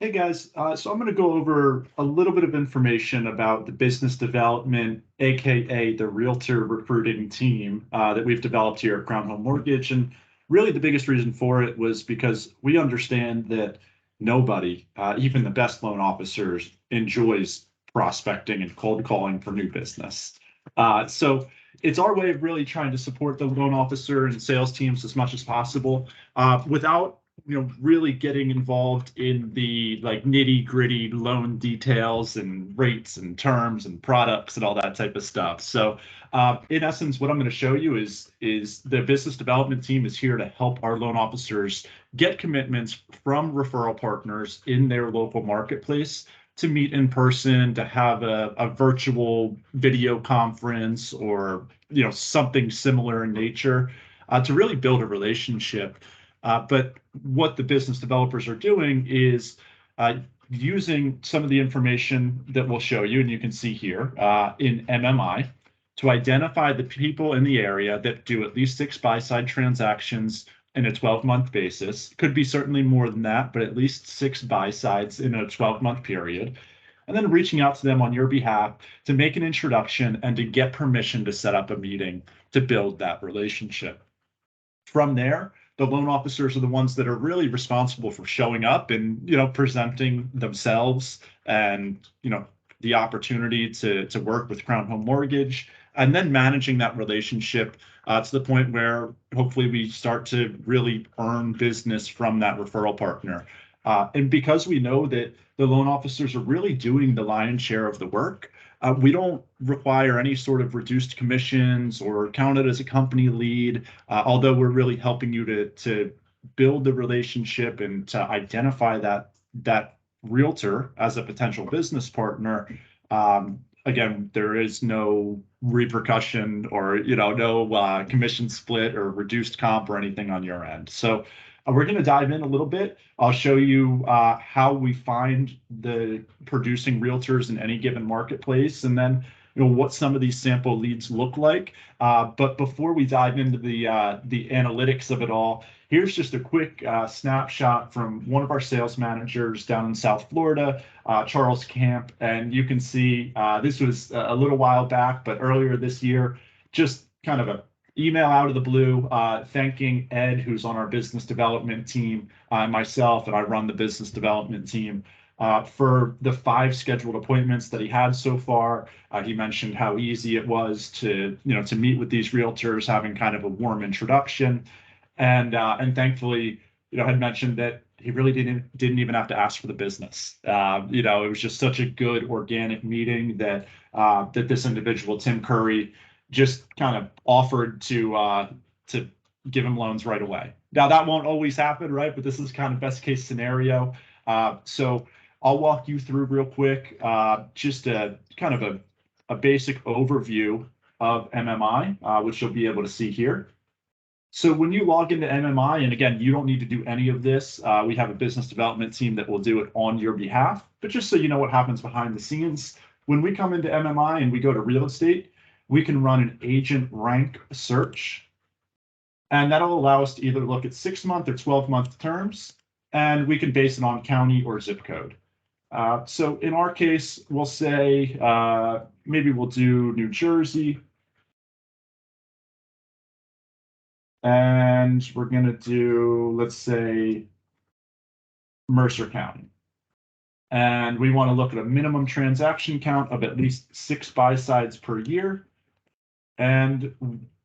Hey guys, so I'm going to go over a little bit of information about the business development, aka the Realtor recruiting team that we've developed here at Crown Home Mortgage. And really, the biggest reason for it was because we understand that nobody, even the best loan officers, enjoys prospecting and cold calling for new business. So it's our way of really trying to support the loan officer and sales teams as much as possible without really getting involved in the like nitty gritty loan details and rates and terms and products and all that type of stuff. So in essence, what I'm going to show you is the business development team is here to help our loan officers get commitments from referral partners in their local marketplace to meet in person, to have a virtual video conference or something similar in nature to really build a relationship. But what the business developers are doing is using some of the information that we'll show you, and you can see here in MMI, to identify the people in the area that do at least 6 buy-side transactions in a 12-month basis. Could be certainly more than that, but at least 6 buy-sides in a 12-month period. And then reaching out to them on your behalf to make an introduction and to get permission to set up a meeting to build that relationship. From there, the loan officers are the ones that are really responsible for showing up and presenting themselves and the opportunity to work with Crown Home Mortgage, and then managing that relationship to the point where hopefully we start to really earn business from that referral partner. And because we know that the loan officers are really doing the lion's share of the work, we don't require any sort of reduced commissions or count it as a company lead, although we're really helping you to build the relationship and to identify that realtor as a potential business partner. Again, there is no repercussion or no commission split or reduced comp or anything on your end. So we're going to dive in a little bit. I'll show you how we find the producing realtors in any given marketplace, and then what some of these sample leads look like. But before we dive into the analytics of it all, here's just a quick snapshot from one of our sales managers down in South Florida, Charles Camp. And you can see this was a little while back, but earlier this year, just kind of a email out of the blue, thanking Ed, who's on our business development team, myself, and I run the business development team, for the 5 scheduled appointments that he had so far. He mentioned how easy it was to meet with these realtors, having kind of a warm introduction, and thankfully, had mentioned that he really didn't even have to ask for the business. It was just such a good organic meeting that that this individual, Tim Curry, just kind of offered to give him loans right away. Now that won't always happen, right? But this is kind of best case scenario. So I'll walk you through real quick, just a kind of a basic overview of MMI, which you'll be able to see here. So when you log into MMI, and again, you don't need to do any of this. We have a business development team that will do it on your behalf. But just so you know what happens behind the scenes, when we come into MMI and we go to real estate, we can run an agent rank search, and that'll allow us to either look at 6-month or 12-month terms, and we can base it on county or zip code. So in our case, we'll say maybe we'll do New Jersey, and we're going to do, let's say, Mercer County. And we want to look at a minimum transaction count of at least 6 buy-sides per year. And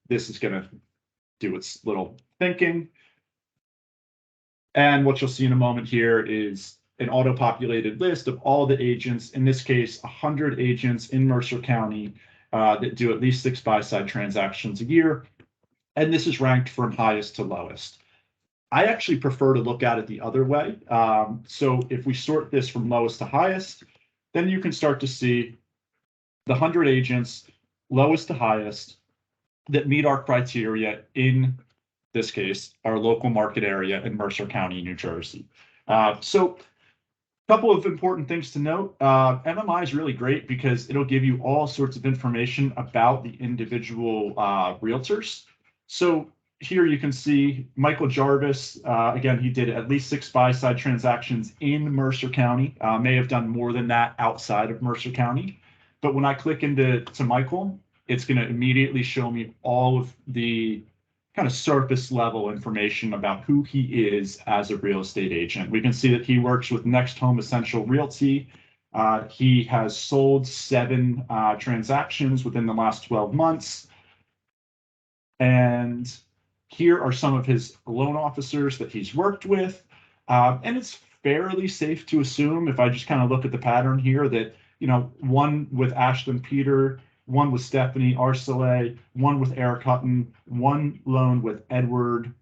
this is going to do its little thinking. And what you'll see in a moment here is an auto-populated list of all the agents, in this case, 100 agents in Mercer County that do at least 6 buy-side transactions a year. And this is ranked from highest to lowest. I actually prefer to look at it the other way. So if we sort this from lowest to highest, then you can start to see the 100 agents, lowest to highest, that meet our criteria in this case, our local market area in Mercer County, New Jersey. So a couple of important things to note. MMI is really great because it'll give you all sorts of information about the individual realtors. So here you can see Michael Jarvis. Again, he did at least 6 buy-side transactions in Mercer County. May have done more than that outside of Mercer County. But when I click into Michael, it's going to immediately show me all of the kind of surface level information about who he is as a real estate agent. We can see that he works with Next Home Essential Realty. He has sold 7 transactions within the last 12 months. And here are some of his loan officers that he's worked with. And it's fairly safe to assume, if I just kind of look at the pattern here, that, one with Ashton Peter, one with Stephanie Arcelay, one with Eric Hutton, one loan with Edward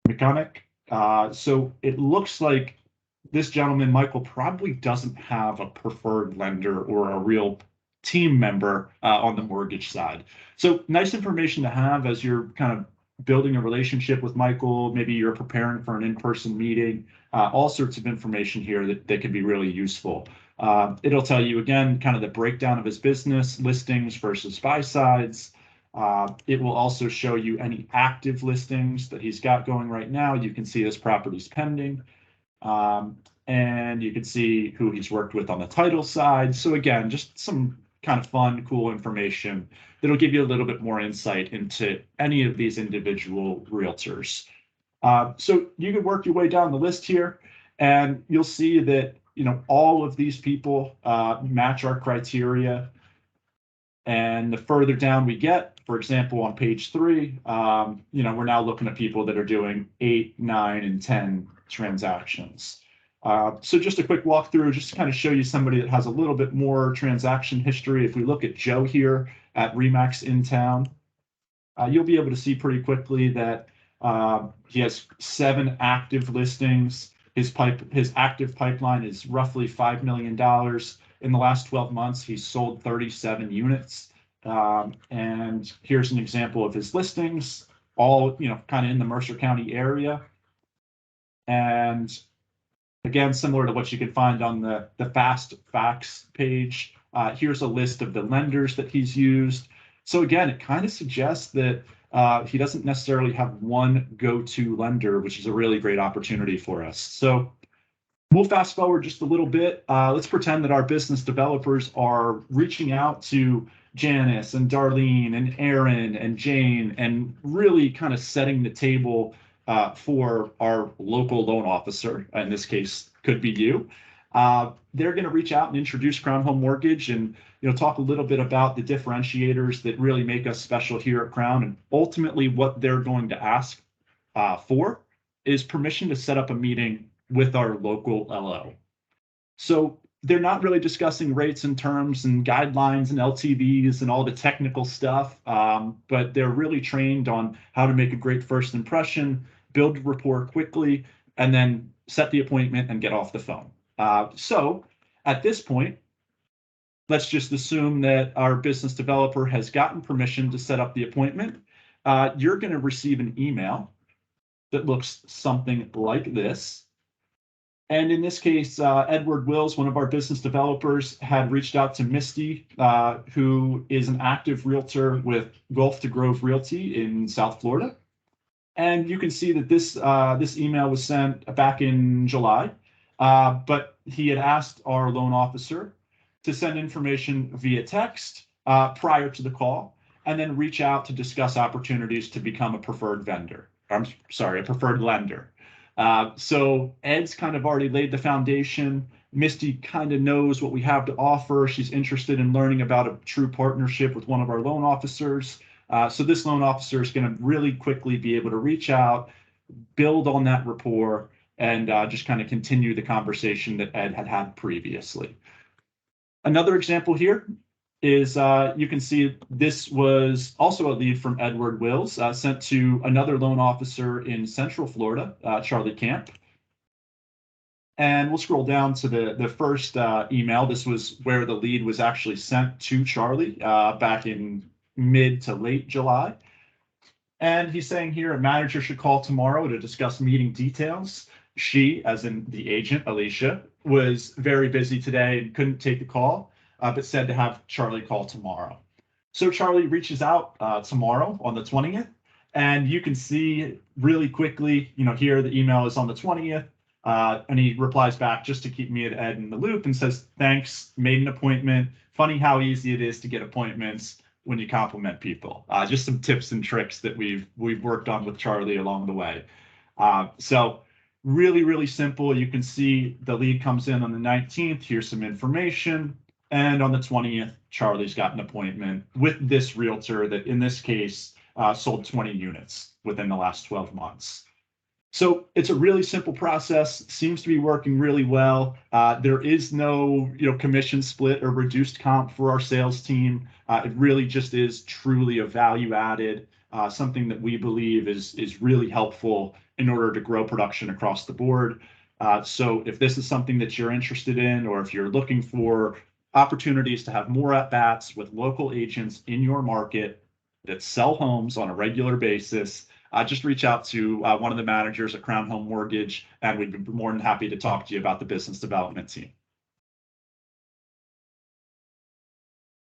McConaughey. So it looks like this gentleman, Michael, probably doesn't have a preferred lender or a real team member on the mortgage side. So nice information to have as you're kind of building a relationship with Michael. Maybe you're preparing for an in-person meeting. All sorts of information here that can be really useful. It'll tell you, again, kind of the breakdown of his business, listings versus buy sides. It will also show you any active listings that he's got going right now. You can see his properties pending. And you can see who he's worked with on the title side. So again, just some kind of fun, cool information that'll give you a little bit more insight into any of these individual realtors. So you can work your way down the list here, and you'll see that all of these people match our criteria. And the further down we get, for example, on page 3, we're now looking at people that are doing 8, 9, and 10 transactions. So just a quick walkthrough, just to kind of show you somebody that has a little bit more transaction history. If we look at Joe here at Remax in town, you'll be able to see pretty quickly that he has 7 active listings. His active pipeline is roughly $5 million. In the last 12 months, he's sold 37 units. And here's an example of his listings, all kind of in the Mercer County area. And again, similar to what you can find on the Fast Facts page, here's a list of the lenders that he's used. So again, it kind of suggests that he doesn't necessarily have one go-to lender, which is a really great opportunity for us. So we'll fast forward just a little bit. Let's pretend that our business developers are reaching out to Janice and Darlene and Aaron and Jane and really kind of setting the table for our local loan officer. In this case, could be you. They're going to reach out and introduce Crown Home Mortgage and talk a little bit about the differentiators that really make us special here at Crown. And ultimately, what they're going to ask for is permission to set up a meeting with our local LO. So they're not really discussing rates and terms and guidelines and LTVs and all the technical stuff, but they're really trained on how to make a great first impression, build rapport quickly, and then set the appointment and get off the phone. So at this point, let's just assume that our business developer has gotten permission to set up the appointment. You're going to receive an email that looks something like this. And in this case, Edward Wills, one of our business developers, had reached out to Misty, who is an active realtor with Gulf to Grove Realty in South Florida. And you can see that this email was sent back in July, but he had asked our loan officer to send information via text prior to the call, and then reach out to discuss opportunities to become a preferred vendor. I'm sorry, a preferred lender. So Ed's kind of already laid the foundation. Misty kind of knows what we have to offer. She's interested in learning about a true partnership with one of our loan officers. So this loan officer is going to really quickly be able to reach out, build on that rapport, and just kind of continue the conversation that Ed had previously. Another example here is you can see this was also a lead from Edward Wills, sent to another loan officer in Central Florida, Charlie Camp. And we'll scroll down to the first email. This was where the lead was actually sent to Charlie back in mid to late July. And he's saying here, a manager should call tomorrow to discuss meeting details. She, as in the agent, Alicia, was very busy today and couldn't take the call, but said to have Charlie call tomorrow. So Charlie reaches out tomorrow on the 20th And you can see really quickly, here the email is on the 20th. And he replies back just to keep me and Ed in the loop and says, thanks, made an appointment. Funny how easy it is to get appointments when you compliment people. Just some tips and tricks that we've worked on with Charlie along the way. So really, really simple. You can see the lead comes in on the 19th. Here's some information. And on the 20th, Charlie's got an appointment with this realtor that in this case sold 20 units within the last 12 months. So it's a really simple process, seems to be working really well. There is no commission split or reduced comp for our sales team. It really just is truly a value added, something that we believe is really helpful in order to grow production across the board. So if this is something that you're interested in, or if you're looking for opportunities to have more at bats with local agents in your market that sell homes on a regular basis, just reach out to one of the managers at Crown Home Mortgage, and we'd be more than happy to talk to you about the business development team.